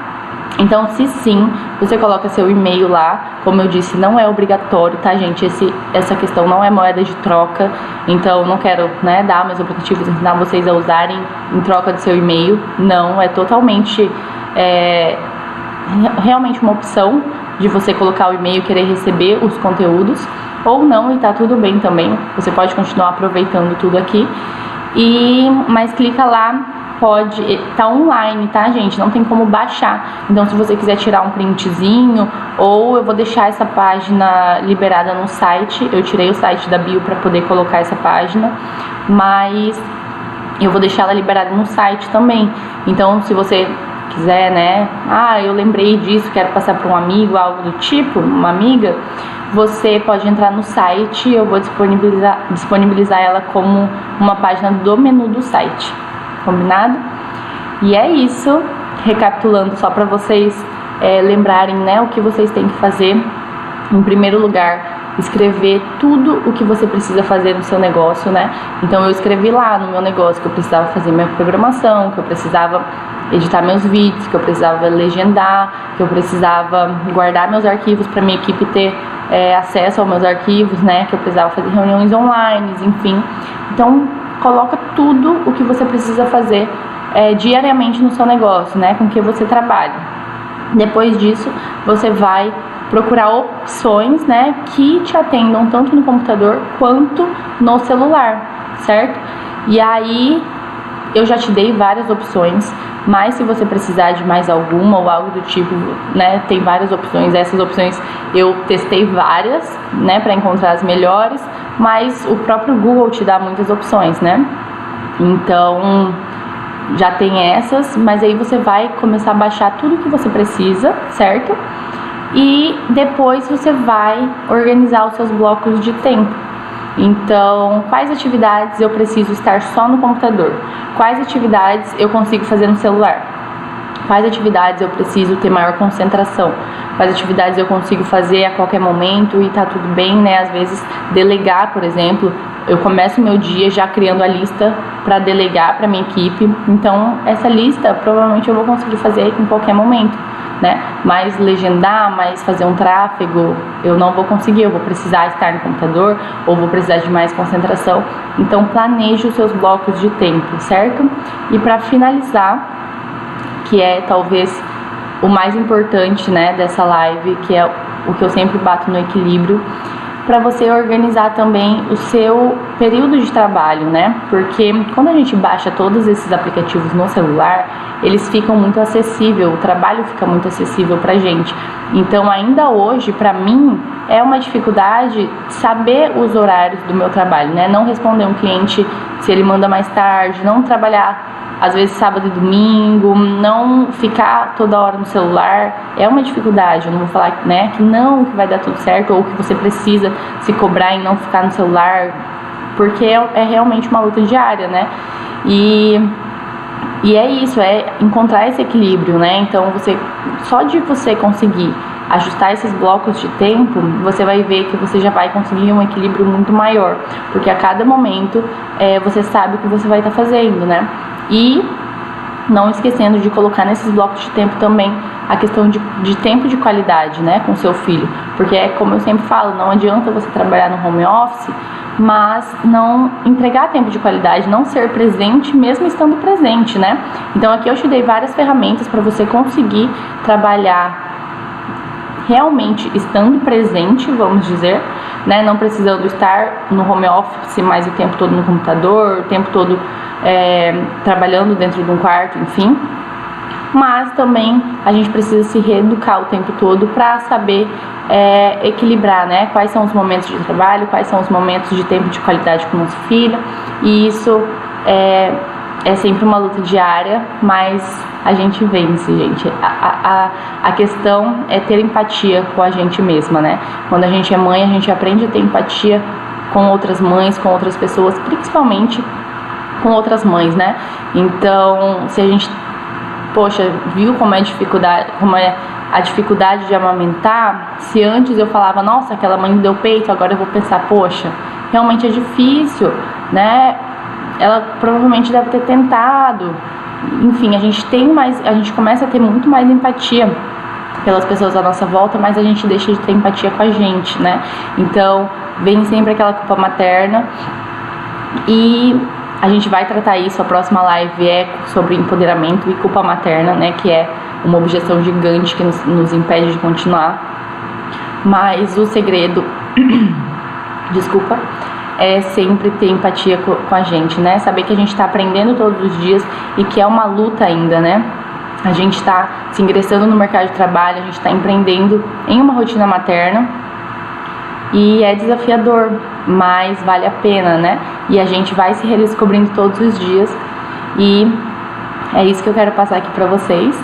Então, se sim, você coloca seu e-mail lá. Como eu disse, não é obrigatório, tá, gente? Essa questão não é moeda de troca. Então, não quero, né, dar meus aplicativos, ensinar vocês a usarem em troca do seu e-mail. Não, é totalmente, realmente uma opção de você colocar o e-mail e querer receber os conteúdos, ou não, e tá tudo bem também, você pode continuar aproveitando tudo aqui, mas clica lá tá online, tá, gente? Não tem como baixar. Então, se você quiser tirar um printzinho, ou eu vou deixar essa página liberada no site. Eu tirei o site da bio para poder colocar essa página, mas eu vou deixar ela liberada no site também. Então, se você quiser, né? Eu lembrei disso, quero passar para um amigo, algo do tipo, uma amiga. Você pode entrar no site, eu vou disponibilizar ela como uma página do menu do site. Combinado? E é isso. Recapitulando só para vocês lembrarem, né, o que vocês têm que fazer. Em primeiro lugar, escrever tudo o que você precisa fazer no seu negócio, né? Então eu escrevi lá no meu negócio que eu precisava fazer minha programação, que eu precisava editar meus vídeos, que eu precisava legendar, que eu precisava guardar meus arquivos para minha equipe ter acesso aos meus arquivos, né? Que eu precisava fazer reuniões online, enfim. Então coloca tudo o que você precisa fazer diariamente no seu negócio, né? Com que você trabalha. Depois disso, você vai procurar opções, né, que te atendam tanto no computador quanto no celular, certo? E aí eu já te dei várias opções, mas se você precisar de mais alguma ou algo do tipo, né, tem várias opções. Essas opções eu testei várias, né, para encontrar as melhores, mas o próprio Google te dá muitas opções, né? Então já tem essas, mas aí você vai começar a baixar tudo que você precisa, certo? E depois você vai organizar os seus blocos de tempo. Então, quais atividades eu preciso estar só no computador? Quais atividades eu consigo fazer no celular? Quais atividades eu preciso ter maior concentração? Quais atividades eu consigo fazer a qualquer momento e tá tudo bem, né? Às vezes, delegar, por exemplo, eu começo o meu dia já criando a lista para delegar para minha equipe. Então, essa lista provavelmente eu vou conseguir fazer em qualquer momento, né? Mas legendar, mais fazer um tráfego, eu não vou conseguir, eu vou precisar estar no computador ou vou precisar de mais concentração. Então planeje os seus blocos de tempo, certo? E para finalizar, que é talvez o mais importante, né, dessa live, que é o que eu sempre bato no equilíbrio, para você organizar também o seu período de trabalho, né? Porque quando a gente baixa todos esses aplicativos no celular, eles ficam muito acessíveis, o trabalho fica muito acessível pra gente. Então, ainda hoje, pra mim, é uma dificuldade saber os horários do meu trabalho, né? Não responder um cliente se ele manda mais tarde, não trabalhar às vezes sábado e domingo, não ficar toda hora no celular, é uma dificuldade. Eu não vou falar, né, que não, que vai dar tudo certo, ou que você precisa se cobrar em não ficar no celular, porque é realmente uma luta diária, né? E é isso, é encontrar esse equilíbrio, né? Então, só de você conseguir ajustar esses blocos de tempo, você vai ver que você já vai conseguir um equilíbrio muito maior, porque a cada momento você sabe o que você vai estar fazendo, né? E não esquecendo de colocar nesses blocos de tempo também a questão de tempo de qualidade, né, com seu filho, porque como eu sempre falo, não adianta você trabalhar no home office, mas não entregar tempo de qualidade, não ser presente mesmo estando presente, né? Então aqui eu te dei várias ferramentas para você conseguir trabalhar realmente estando presente, vamos dizer, né? Não precisando estar no home office mais o tempo todo no computador, o tempo todo trabalhando dentro de um quarto, enfim. Mas também a gente precisa se reeducar o tempo todo para saber equilibrar, né? Quais são os momentos de trabalho, quais são os momentos de tempo de qualidade com o nosso filho. E isso é sempre uma luta diária, mas a gente vence, gente. A questão é ter empatia com a gente mesma, né? Quando a gente é mãe, a gente aprende a ter empatia com outras mães, com outras pessoas, principalmente com outras mães, né? Então, se a gente, viu como é a dificuldade de amamentar, se antes eu falava, nossa, aquela mãe deu peito, agora eu vou pensar, realmente é difícil, né? Ela provavelmente deve ter tentado. Enfim, a gente começa a ter muito mais empatia pelas pessoas à nossa volta, mas a gente deixa de ter empatia com a gente, né? Então, vem sempre aquela culpa materna e a gente vai tratar isso. A próxima live é sobre empoderamento e culpa materna, né? Que é uma objeção gigante que nos impede de continuar. Mas o segredo, é sempre ter empatia com a gente, né? Saber que a gente tá aprendendo todos os dias e que é uma luta ainda, né? A gente tá se ingressando no mercado de trabalho, a gente tá empreendendo em uma rotina materna e é desafiador, mas vale a pena, né? E a gente vai se redescobrindo todos os dias e é isso que eu quero passar aqui pra vocês.